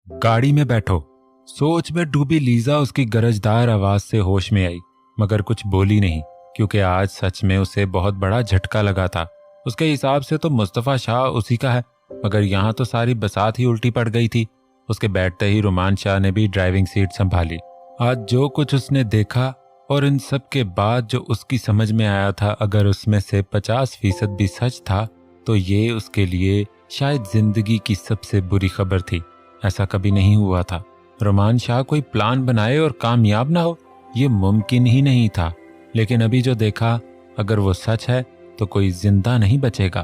गाड़ी में बैठो। सोच में डूबी लीजा उसकी गरजदार आवाज से होश में आई, मगर कुछ बोली नहीं, क्योंकि आज सच में उसे बहुत बड़ा झटका लगा था। उसके हिसाब से तो मुस्तफ़ा शाह उसी का है, मगर यहाँ तो सारी बसात ही उल्टी पड़ गई थी। उसके बैठते ही रुमान शाह ने भी ड्राइविंग सीट संभाली। आज जो कुछ उसने देखा और इन सब के बाद जो उसकी समझ में आया था, अगर उसमें से 50% भी सच था तो ये उसके लिए शायद जिंदगी की सबसे बुरी खबर थी। ऐसा कभी नहीं हुआ था। रुमान शाह कोई प्लान बनाए और कामयाब ना हो, ये मुमकिन ही नहीं था। लेकिन अभी जो देखा, अगर वो सच है तो कोई जिंदा नहीं बचेगा,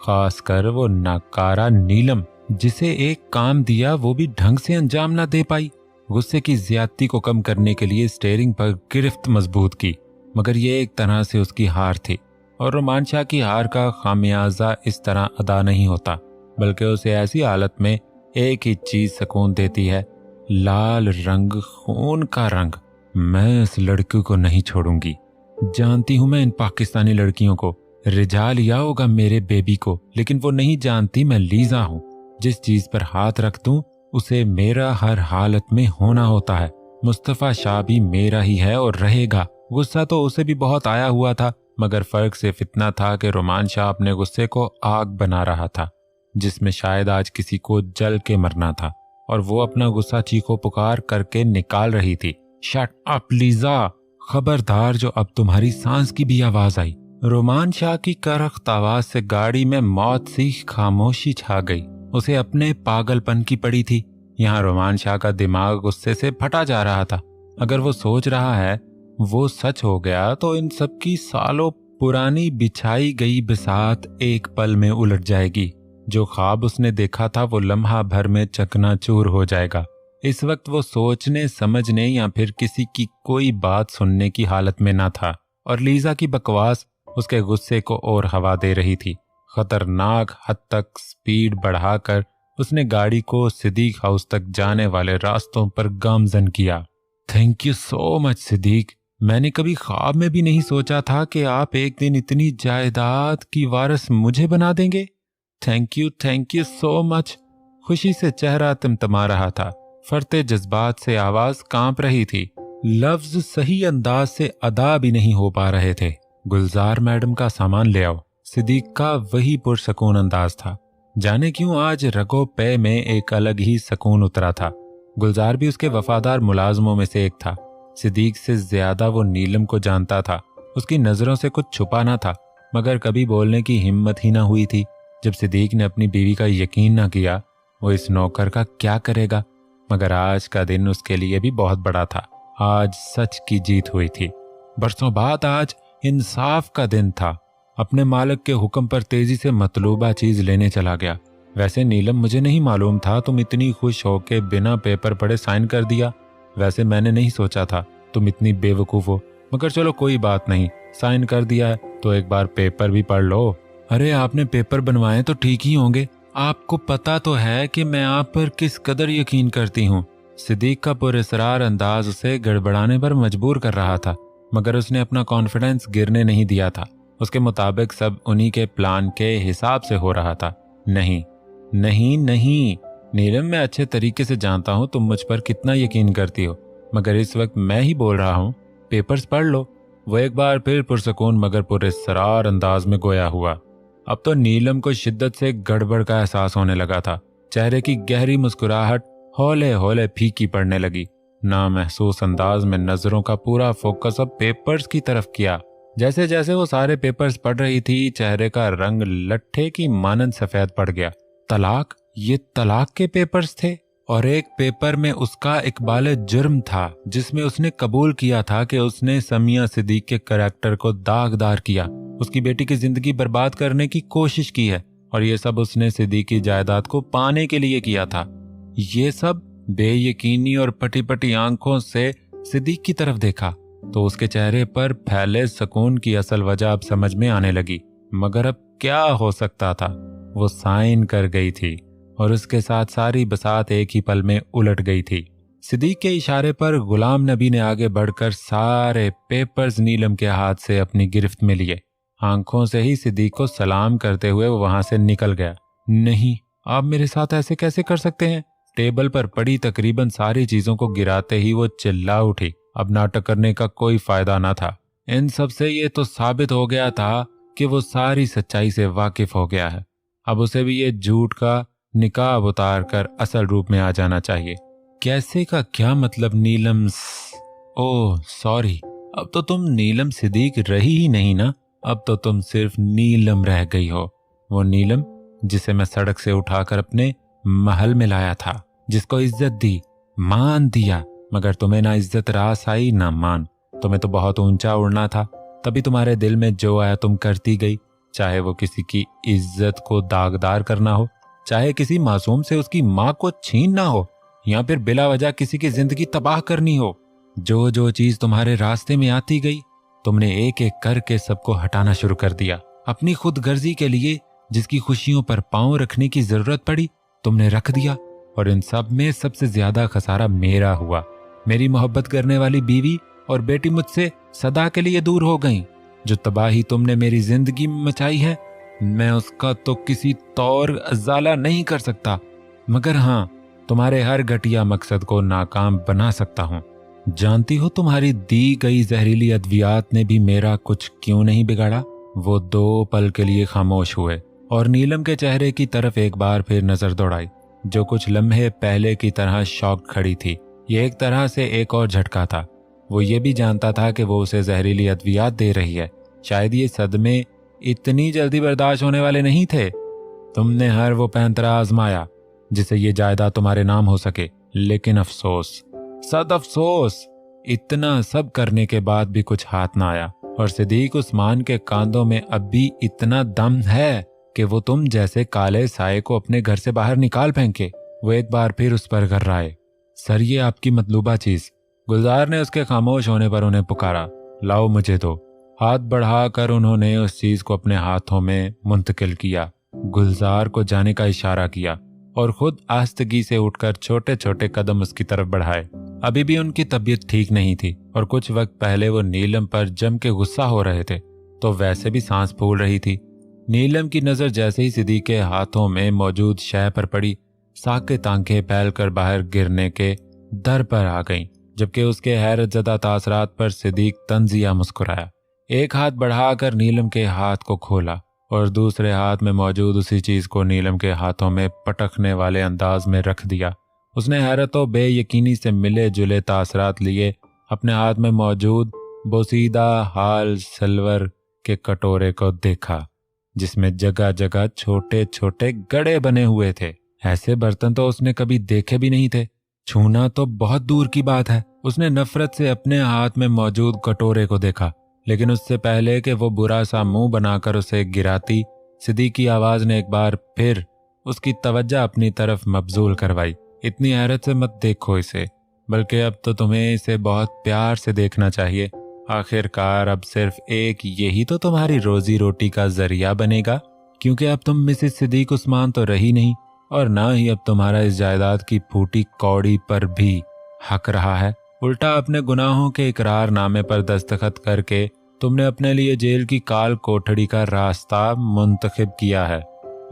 खासकर वो नाकारा नीलम, जिसे एक काम दिया वो भी ढंग से अंजाम ना दे पाई। गुस्से की ज्यादती को कम करने के लिए स्टीयरिंग पर गिरफ्त मजबूत की, मगर ये एक तरह से उसकी हार थी। और रुमान शाह की हार का खामियाजा इस तरह अदा नहीं होता, बल्कि उसे ऐसी हालत में एक ही चीज सुकून देती है, लाल रंग, खून का रंग। मैं इस लड़की को नहीं छोड़ूंगी। जानती हूं मैं इन पाकिस्तानी लड़कियों को, रिझा लिया होगा मेरे बेबी को, लेकिन वो नहीं जानती मैं लीजा हूं। जिस चीज पर हाथ रख दूं उसे मेरा हर हालत में होना होता है। मुस्तफ़ा शाह भी मेरा ही है और रहेगा। गुस्सा तो उसे भी बहुत आया हुआ था, मगर फर्क सिर्फ इतना था कि रुमान शाह अपने गुस्से को आग बना रहा था, जिसमें शायद आज किसी को जल के मरना था, और वो अपना गुस्सा चीखो पुकार करके निकाल रही थी। शट अप लीजा, खबरदार, जो अब तुम्हारी सांस की भी आवाज आई। रुमान शाह की करख्त आवाज से गाड़ी में मौत सी खामोशी छा गई। उसे अपने पागलपन की पड़ी थी। यहाँ रुमान शाह का दिमाग गुस्से से फटा जा रहा था। अगर वो सोच रहा है वो सच हो गया तो इन सब की सालों पुरानी बिछाई गई बिसात एक पल में उलट जाएगी। जो ख्वाब उसने देखा था वो लम्हा भर में चकनाचूर हो जाएगा। इस वक्त वो सोचने, समझने या फिर किसी की कोई बात सुनने की हालत में ना था, और लीजा की बकवास उसके गुस्से को और हवा दे रही थी। खतरनाक हद तक स्पीड बढ़ाकर उसने गाड़ी को सिद्दीक हाउस तक जाने वाले रास्तों पर गामजन किया। Thank you so much Siddique, मैंने कभी ख्वाब में भी नहीं सोचा था कि आप एक दिन इतनी जायदाद की वारिस मुझे बना देंगे। Thank you so much. खुशी से चेहरा तिमतमा रहा था, फरते जज्बात से आवाज कांप रही थी, लफ्ज सही अंदाज से अदा भी नहीं हो पा रहे थे। गुलजार मैडम का सामान ले आओ। सिद्दीक का वही पुरसकून अंदाज था। जाने क्यों आज रगो पे में एक अलग ही सुकून उतरा था। गुलजार भी उसके वफादार मुलाजमों में से एक था। सिद्दीक से ज्यादा वो नीलम को जानता था। उसकी नजरों से कुछ छुपा ना था, मगर कभी बोलने की हिम्मत ही ना हुई थी। जब सिद्दीक ने अपनी बीवी का यकीन ना किया, वो इस नौकर का क्या करेगा। मगर आज का दिन उसके लिए भी बहुत बड़ा था। आज सच की जीत हुई थी। बरसों बाद आज इंसाफ का दिन था। अपने मालिक के हुक्म पर तेजी से मतलूबा चीज लेने चला गया। वैसे नीलम, मुझे नहीं मालूम था तुम इतनी खुश हो के बिना पेपर पढ़े साइन कर दिया। वैसे मैंने नहीं सोचा था तुम इतनी बेवकूफ हो, मगर चलो कोई बात नहीं, साइन कर दिया है तो एक बार पेपर भी पढ़ लो। अरे आपने पेपर बनवाए तो ठीक ही होंगे, आपको पता तो है कि मैं आप पर किस कदर यकीन करती हूँ। सिद्दीक का पुरस्रार अंदाज उसे गड़बड़ाने पर मजबूर कर रहा था, मगर उसने अपना कॉन्फिडेंस गिरने नहीं दिया था। उसके मुताबिक सब उन्हीं के प्लान के हिसाब से हो रहा था। नहीं नहीं नहीं नीलम, मैं अच्छे तरीके से जानता हूँ तुम मुझ पर कितना यकीन करती हो, मगर इस वक्त मैं ही बोल रहा हूँ, पेपर्स पढ़ लो। वो एक बार फिर पुरसकून मगर पुरस्रार अंदाज में गोया हुआ। अब तो नीलम को शिद्दत से गड़बड़ का एहसास होने लगा था। चेहरे की गहरी मुस्कुराहट हौले हौले फीकी पड़ने लगी। नामहसूस अंदाज में नजरों का पूरा फोकस अब पेपर्स की तरफ किया। जैसे जैसे वो सारे पेपर्स पढ़ रही थी, चेहरे का रंग लट्ठे की मानंद सफेद पड़ गया। तलाक, ये तलाक के पेपर्स थे, और एक पेपर में उसका इकबाल जुर्म था, जिसमें उसने कबूल किया था कि उसने समिया सिद्दीक के करैक्टर को दागदार किया, उसकी बेटी की जिंदगी बर्बाद करने की कोशिश की है, और ये सब उसने सिद्दीक की जायदाद को पाने के लिए किया था। ये सब बेयकीनी और पटी पटी आंखों से सिद्दीक की तरफ देखा तो उसके चेहरे पर फैले सुकून की असल वजह अब समझ में आने लगी। मगर अब क्या हो सकता था। वो साइन कर गई थी और उसके साथ सारी बसात एक ही पल में उलट गई थी। सिद्दीक के इशारे पर गुलाम नबी ने आगे बढ़कर सारे पेपर्स नीलम के हाथ से अपनी गिरफ्त में लिए। आंखों से ही सिद्दीक को सलाम करते हुए वो वहां से निकल गया। नहीं, आप मेरे साथ ऐसे कैसे कर सकते हैं? टेबल पर पड़ी तकरीबन सारी चीजों को गिराते ही वो चिल्ला उठी। अब नाटक करने का कोई फायदा ना था। इन सब से ये तो साबित हो गया था कि वो सारी सच्चाई से वाकिफ हो गया है। अब उसे भी ये झूठ का निकाब उतार कर असल रूप में आ जाना चाहिए। कैसे का क्या मतलब नीलम? ओह सॉरी, अब तो तुम नीलम सिद्दीक रही ही नहीं ना, अब तो तुम सिर्फ नीलम रह गई हो। वो नीलम जिसे मैं सड़क से उठाकर अपने महल में लाया था, जिसको इज्जत दी, मान दिया, मगर तुम्हें ना इज्जत रास आई ना मान। तुम्हें तो बहुत ऊंचा उड़ना था, तभी तुम्हारे दिल में जो आया तुम करती गई, चाहे वो किसी की इज्जत को दागदार करना हो, चाहे किसी मासूम से उसकी माँ को छीनना हो, या फिर बिला वजह किसी की जिंदगी तबाह करनी हो। जो जो चीज तुम्हारे रास्ते में आती गई, तुमने एक एक करके सबको हटाना शुरू कर दिया। अपनी खुद गर्जी के लिए जिसकी खुशियों पर पांव रखने की जरूरत पड़ी, तुमने रख दिया। और इन सब में सबसे ज्यादा खसारा मेरा हुआ। मेरी मोहब्बत करने वाली बीवी और बेटी मुझसे सदा के लिए दूर हो गईं। जो तबाही तुमने मेरी जिंदगी में मचाई है, मैं उसका तो किसी तौर अजाला नहीं कर सकता, मगर हाँ, तुम्हारे हर घटिया मकसद को नाकाम बना सकता हूँ। जानती हो, तुम्हारी दी गई जहरीली अद्वियात ने भी मेरा कुछ क्यों नहीं बिगाड़ा। वो 2 पल के लिए खामोश हुए और नीलम के चेहरे की तरफ एक बार फिर नजर दौड़ाई, जो कुछ लम्हे पहले की तरह शौक खड़ी थी। ये एक तरह से एक और झटका था। वो ये भी जानता था कि वो उसे जहरीली अद्वियात दे रही है। शायद ये सदमे इतनी जल्दी बर्दाश्त होने वाले नहीं थे। तुमने हर वो पैंतरा आजमाया जिसे ये जायदाद तुम्हारे नाम हो सके, लेकिन अफसोस, सद अफसोस, इतना सब करने के बाद भी कुछ हाथ ना आया। और सिद्दीक उस्मान के कांधों में अब भी इतना दम है कि वो तुम जैसे काले साए को अपने घर से बाहर निकाल फेंके। वो एक बार फिर उस पर गर्राए। सर, ये आपकी मतलूबा चीज। गुलजार ने उसके खामोश होने पर उन्हें पुकारा। लाओ मुझे दो। हाथ बढ़ाकर उन्होंने उस चीज को अपने हाथों में मुंतकिल किया। गुलजार को जाने का इशारा किया और खुद आस्तगी से उठकर छोटे छोटे कदम उसकी तरफ बढ़ाए। अभी भी उनकी तबीयत ठीक नहीं थी और कुछ वक्त पहले वो नीलम पर जम के गुस्सा हो रहे थे, तो वैसे भी सांस फूल रही थी। नीलम की नजर जैसे ही सिद्दीक के हाथों में मौजूद शय पर पड़ी, साकित आंखें फैलकर बाहर गिरने के दर पर आ गईं, जबकि उसके हैरतजदा तासरात पर सिद्दीक तंजिया मुस्कुराया। एक हाथ बढ़ाकर नीलम के हाथ को खोला और दूसरे हाथ में मौजूद उसी चीज को नीलम के हाथों में पटकने वाले अंदाज में रख दिया। उसने हैरत और बेयकीनी से मिले जुले तासरात लिए अपने हाथ में मौजूद बोसीदा हाल सिल्वर के कटोरे को देखा, जिसमें जगह जगह छोटे छोटे गड़े बने हुए थे। ऐसे बर्तन तो उसने कभी देखे भी नहीं थे। छूना तो बहुत दूर की बात है। उसने नफरत से अपने हाथ में मौजूद कटोरे को देखा, लेकिन उससे पहले कि वो बुरा सा मुंह बनाकर उसे गिराती, सिद्दीक की आवाज ने एक बार फिर उसकी तवज्जो अपनी तरफ मबजूल करवाई। इतनी हैरत से मत देखो इसे, बल्कि अब तो तुम्हें इसे बहुत प्यार से देखना चाहिए। आखिरकार अब सिर्फ एक यही तो तुम्हारी रोजी रोटी का जरिया बनेगा, क्योंकि अब तुम मिसेस सिद्दीक उस्मान तो रही नहीं, और ना ही अब तुम्हारा इस जायदाद की फूटी कौड़ी पर भी हक रहा है। उल्टा अपने गुनाहों के इकरारनामे पर दस्तखत करके तुमने अपने लिए जेल की काल कोठड़ी का रास्ता मुंतखब किया है।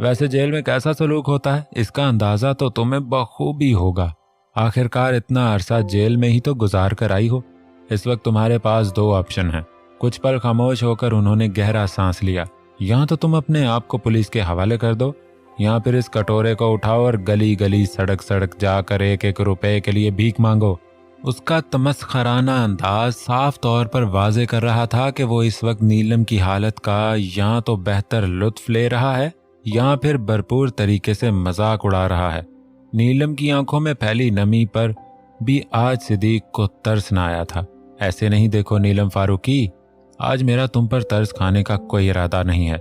वैसे जेल में कैसा सलूक होता है, इसका अंदाजा तो तुम्हें बखूबी होगा। आखिरकार इतना अरसा जेल में ही तो गुजार कर आई हो। इस वक्त तुम्हारे पास 2 ऑप्शन हैं। कुछ पल खामोश होकर उन्होंने गहरा सांस लिया। या तो तुम अपने आप को पुलिस के हवाले कर दो, या फिर इस कटोरे को उठाओ और गली गली सड़क सड़क जाकर 1-1 रुपए के लिए भीख मांगो। उसका तमस्खराना अंदाज साफ तौर पर वाजे कर रहा था कि वो इस वक्त नीलम की हालत का या तो बेहतर लुत्फ ले रहा है या फिर भरपूर तरीके से मजाक उड़ा रहा है। नीलम की आंखों में फैली नमी पर भी आज सिद्दीक को तरस न आया था। ऐसे नहीं देखो नीलम फारूकी, आज मेरा तुम पर तरस खाने का कोई इरादा नहीं है।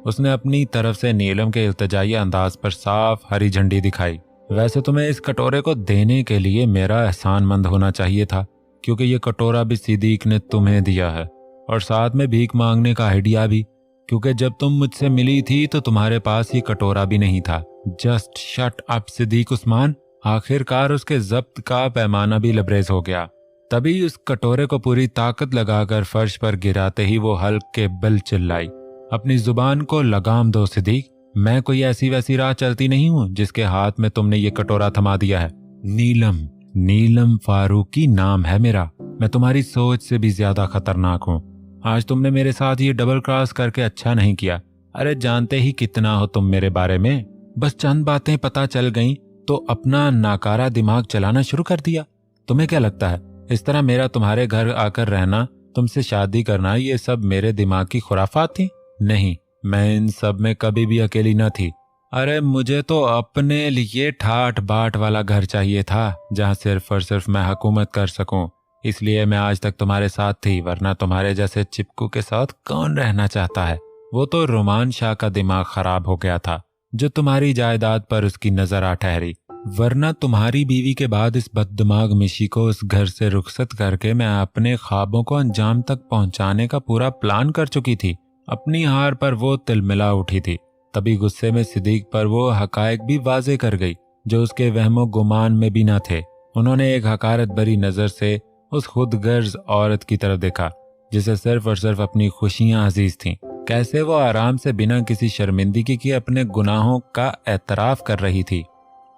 उसने अपनी तरफ से नीलम के इल्तिजाई अंदाज पर साफ हरी झंडी दिखाई। वैसे तुम्हें इस कटोरे को देने के लिए मेरा एहसानमंद होना चाहिए था, क्योंकि ये कटोरा भी सिद्दीक ने तुम्हें दिया है, और साथ में भीख मांगने का आइडिया भी, क्योंकि जब तुम मुझसे मिली थी तो तुम्हारे पास ये कटोरा भी नहीं था। Just shut up Siddique Usman. आखिरकार उसके जब्त का पैमाना भी लबरेज हो गया। तभी उस कटोरे को पूरी ताकत लगाकर फर्श पर गिराते ही वो हल्के बिल चिल्लाई, अपनी जुबान को लगाम दो सिद्दीक। मैं कोई ऐसी वैसी राह चलती नहीं हूं जिसके हाथ में तुमने ये कटोरा थमा दिया है। नीलम, नीलम फारूकी नाम है मेरा। मैं तुम्हारी सोच से भी ज्यादा खतरनाक हूं। आज तुमने मेरे साथ ये डबल क्रॉस करके अच्छा नहीं किया। अरे जानते ही कितना हो तुम मेरे बारे में। बस चंद बातें पता चल गईं तो अपना नाकारा दिमाग चलाना शुरू कर दिया। तुम्हें क्या लगता है इस तरह मेरा तुम्हारे घर आकर रहना, तुमसे शादी करना, ये सब मेरे दिमाग की खुराफात थी? नहीं, मैं इन सब में कभी भी अकेली न थी। अरे मुझे तो अपने लिए ठाठ बाट वाला घर चाहिए था जहां सिर्फ और सिर्फ मैं हुकूमत कर सकूं। इसलिए मैं आज तक तुम्हारे साथ थी, वरना तुम्हारे जैसे चिपकू के साथ कौन रहना चाहता है। वो तो रोमान शाह का दिमाग खराब हो गया था जो तुम्हारी जायदाद पर उसकी नजर आ ठहरी, वरना तुम्हारी बीवी के बाद इस बददिमाग मिशी को उस घर से रुखसत करके मैं अपने ख्वाबों को अंजाम तक पहुंचाने का पूरा प्लान कर चुकी थी। अपनी हार पर वो तिलमिला उठी थी। तभी गुस्से में सिद्दीक पर वो हकायक भी वाजे कर गई जो उसके वहमो गुमान में भी न थे। उन्होंने एक हकारत भरी नजर से उस खुदगर्ज औरत की तरफ देखा जिसे सिर्फ और सिर्फ अपनी खुशियां अजीज थीं। कैसे वो आराम से बिना किसी शर्मिंदगी के अपने गुनाहों का एतराफ कर रही थी,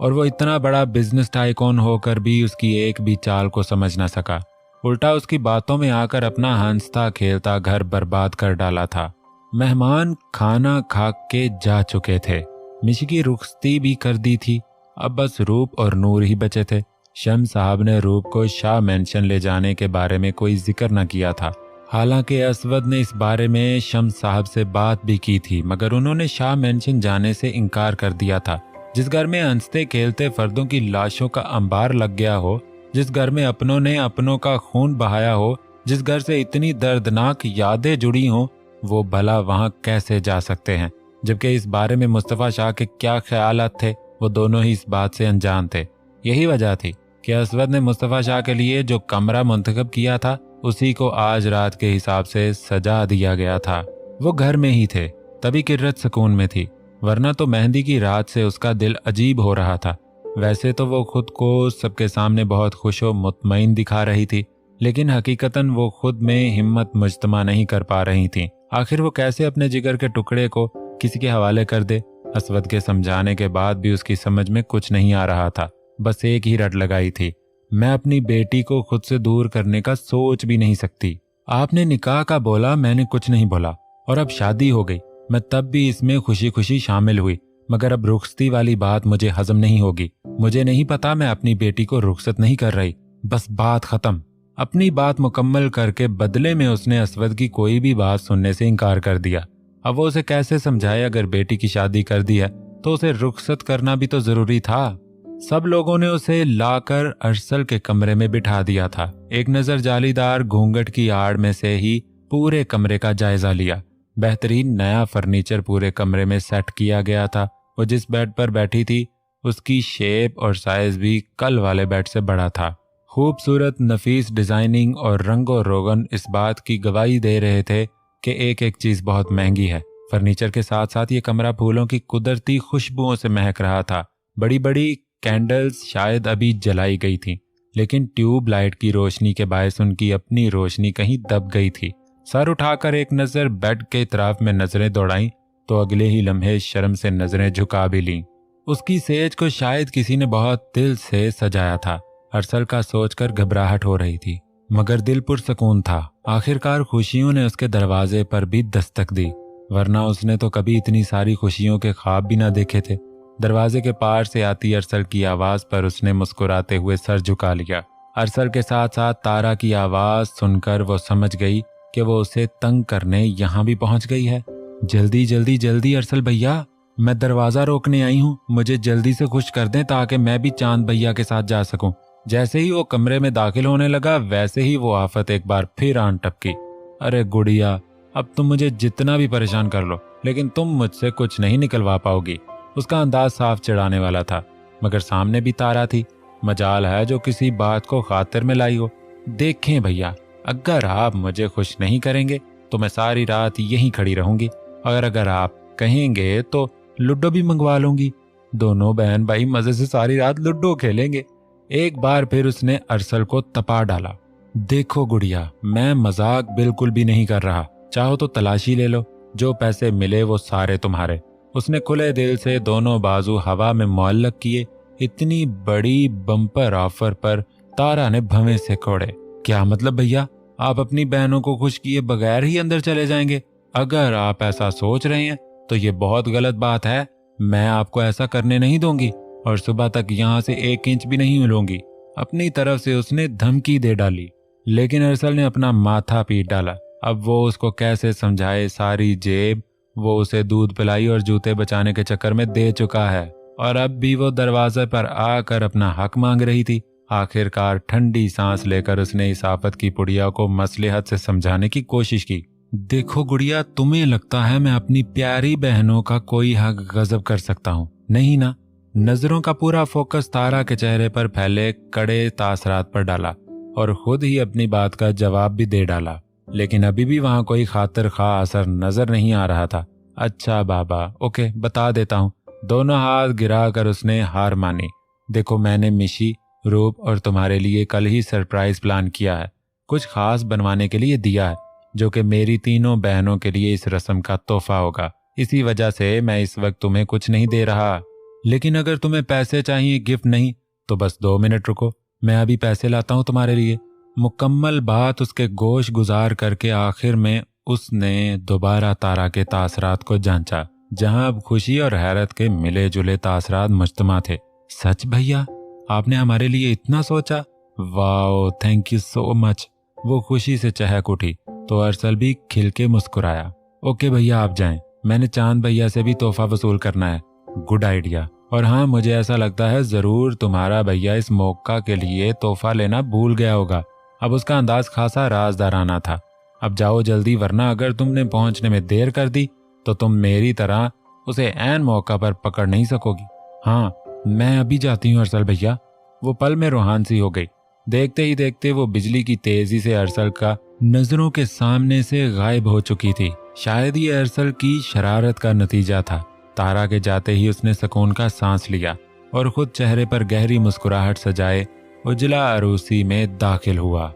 और वो इतना बड़ा बिजनेस टाइकॉन होकर भी उसकी एक भी चाल को समझ न सका। उल्टा उसकी बातों में आकर अपना हंसता खेलता घर बर्बाद कर डाला था। मेहमान खाना खा के जा चुके थे। मिशी की रुखसती भी कर दी थी। अब बस रूप और नूर ही बचे थे। शम्स साहब ने रूप को शाह मेंशन ले जाने के बारे में कोई जिक्र न किया था। हालांकि असवद ने इस बारे में शम्स साहब से बात भी की थी, मगर उन्होंने शाह मेंशन जाने से इनकार कर दिया था। जिस घर में हंसते खेलते फर्दों की लाशों का अंबार लग गया हो, जिस घर में अपनों ने अपनों का खून बहाया हो, जिस घर से इतनी दर्दनाक यादें जुड़ी हों, वो भला वहां कैसे जा सकते हैं? जबकि इस बारे में मुस्तफ़ा शाह के क्या ख्यालात थे, वो दोनों ही इस बात से अनजान थे। यही वजह थी कि असवद ने मुस्तफ़ा शाह के लिए जो कमरा मुंतखब किया था उसी को आज रात के हिसाब से सजा दिया गया था। वो घर में ही थे, तभी किर्रत सुकून में थी, वरना तो मेहंदी की रात से उसका दिल अजीब हो रहा था। वैसे तो वो खुद को सबके सामने बहुत खुश व मुतमईन दिखा रही थी, लेकिन हकीकतन वो खुद में हिम्मत मुज्तमा नहीं कर पा रही थी। आखिर वो कैसे अपने जिगर के टुकड़े को किसी के हवाले कर दे? असवद के समझाने के बाद भी उसकी समझ में कुछ नहीं आ रहा था। बस एक ही रट लगाई थी, मैं अपनी बेटी को खुद से दूर करने का सोच भी नहीं सकती। आपने निकाह का बोला, मैंने कुछ नहीं बोला, और अब शादी हो गई। मैं तब भी इसमें खुशी खुशी शामिल हुई, मगर अब रुखसती वाली बात मुझे हजम नहीं होगी। मुझे नहीं पता, मैं अपनी बेटी को रुखसत नहीं कर रही, बस बात खत्म। अपनी बात मुकम्मल करके बदले में उसने असवद की कोई भी बात सुनने से इनकार कर दिया। अब वो उसे कैसे समझाए? अगर बेटी की शादी कर दी है तो उसे रुखसत करना भी तो जरूरी था। सब लोगों ने उसे लाकर अरसल के कमरे में बिठा दिया था। एक नजर जालीदार घूंघट की आड़ में से ही पूरे कमरे का जायजा लिया। बेहतरीन नया फर्नीचर पूरे कमरे में सेट किया गया था। वो जिस बेड पर बैठी थी उसकी शेप और साइज भी कल वाले बेड से बड़ा था। खूबसूरत नफीस डिजाइनिंग और रंगो रोगन इस बात की गवाही दे रहे थे कि एक एक चीज बहुत महंगी है। फर्नीचर के साथ साथ ये कमरा फूलों की कुदरती खुशबुओं से महक रहा था। बड़ी बड़ी कैंडल्स शायद अभी जलाई गई थी, लेकिन ट्यूब लाइट की रोशनी के बायस उनकी अपनी रोशनी कहीं दब गई थी। सर उठाकर एक नजर बेड के तरफ में नजरें दौड़ाईं तो अगले ही लम्हे शर्म से नजरें झुका भी लीं। उसकी सेज को शायद किसी ने बहुत दिल से सजाया था। अरसल का सोचकर घबराहट हो रही थी, मगर दिल पुरसकून था। आखिरकार खुशियों ने उसके दरवाजे पर भी दस्तक दी, वरना उसने तो कभी इतनी सारी खुशियों के ख्वाब भी ना देखे थे। दरवाजे के पार से आती अरसल की आवाज पर उसने मुस्कुराते हुए सर झुका लिया। अरसल के साथ साथ तारा की आवाज सुनकर वो समझ गई कि वो उसे तंग करने यहाँ भी पहुंच गई है। जल्दी जल्दी जल्दी अरसल भैया, मैं दरवाजा रोकने आई हूँ, मुझे जल्दी से खुश कर दें ताकि मैं भी चांद भैया के साथ जा सकूं। जैसे ही वो कमरे में दाखिल होने लगा वैसे ही वो आफत एक बार फिर आन टपकी। अरे गुड़िया, अब तुम मुझे जितना भी परेशान कर लो, लेकिन तुम मुझसे कुछ नहीं निकलवा पाओगी। उसका अंदाज साफ चिढ़ाने वाला था, मगर सामने भी तारा थी। मजाल है जो किसी बात को खातिर में लाई हो। देखें भैया, अगर आप मुझे खुश नहीं करेंगे तो मैं सारी रात यहीं खड़ी रहूंगी, और अगर आप कहेंगे तो लूडो भी मंगवा लूंगी। दोनों बहन भाई मजे से सारी रात लूडो खेलेंगे। एक बार फिर उसने अरसल को तपा डाला। देखो गुड़िया, मैं मजाक बिल्कुल भी नहीं कर रहा। चाहो तो तलाशी ले लो, जो पैसे मिले वो सारे तुम्हारे। उसने खुले दिल से दोनों बाजू हवा में मुअल्लक किए। इतनी बड़ी बम्पर ऑफर पर तारा ने भवें से कोड़े। क्या मतलब भैया, आप अपनी बहनों को खुश किए बगैर ही अंदर चले जाएंगे? अगर आप ऐसा सोच रहे हैं तो ये बहुत गलत बात है। मैं आपको ऐसा करने नहीं दूंगी और सुबह तक यहाँ से 1 इंच भी नहीं हिलूंगी। अपनी तरफ से उसने धमकी दे डाली, लेकिन अरसल ने अपना माथा पीट डाला। अब वो उसको कैसे समझाए? सारी जेब वो उसे दूध पिलाई और जूते बचाने के चक्कर में दे चुका है, और अब भी वो दरवाजे पर आकर अपना हक मांग रही थी। आखिरकार ठंडी सांस लेकर उसने इस आफत की पुड़िया को मसलहत से समझाने की कोशिश की। देखो गुड़िया, तुम्हें लगता है मैं अपनी प्यारी बहनों का कोई हक गजब कर सकता हूँ? नहीं ना। नजरों का पूरा फोकस तारा के चेहरे पर फैले कड़े तासरात पर डाला और खुद ही अपनी बात का जवाब भी दे डाला, लेकिन अभी भी वहां कोई खातिर खा असर नजर नहीं आ रहा था। अच्छा बाबा, ओके, बता देता हूँ। दोनों हाथ गिराकर उसने हार मानी। देखो, मैंने मिशी, रूप और तुम्हारे लिए कल ही सरप्राइज प्लान किया है। कुछ खास बनवाने के लिए दिया है, जो कि मेरी तीनों बहनों के लिए इस रस्म का तोहफा होगा। इसी वजह से मैं इस वक्त तुम्हें कुछ नहीं दे रहा। लेकिन अगर तुम्हें पैसे चाहिए, गिफ्ट नहीं, तो बस 2 मिनट रुको, मैं अभी पैसे लाता हूँ तुम्हारे लिए। मुकम्मल बात उसके गोश गुजार करके आखिर में उसने दोबारा तारा के तासरात को जांचा, जहां अब खुशी और हैरत के मिले जुले तासरात मुज्तमा थे। सच भैया, आपने हमारे लिए इतना सोचा? Wow, thank you so much. वो खुशी से चहक उठी तो अरसल भी खिल के मुस्कुराया। ओके भैया, आप जाएं, मैंने चांद भैया से भी तोहफा वसूल करना है। Good idea. और हाँ, मुझे ऐसा लगता है जरूर तुम्हारा भैया इस मौका के लिए तोहफा लेना भूल गया होगा। अब उसका अंदाज खासा राजदाराना था। अब जाओ जल्दी, वरना अगर तुमने पहुंचने में देर कर दी तो तुम मेरी तरह उसे ऐन मौका पर पकड़ नहीं सकोगी। हाँ, मैं अभी जाती हूँ अरसल भैया। वो पल में रूहान सी हो गई। देखते ही देखते वो बिजली की तेजी से अरसल का नजरों के सामने से गायब हो चुकी थी। शायद ये अरसल की शरारत का नतीजा था। तारा के जाते ही उसने सुकून का सांस लिया और खुद चेहरे पर गहरी मुस्कुराहट सजाए उजला अरूसी में दाखिल हुआ।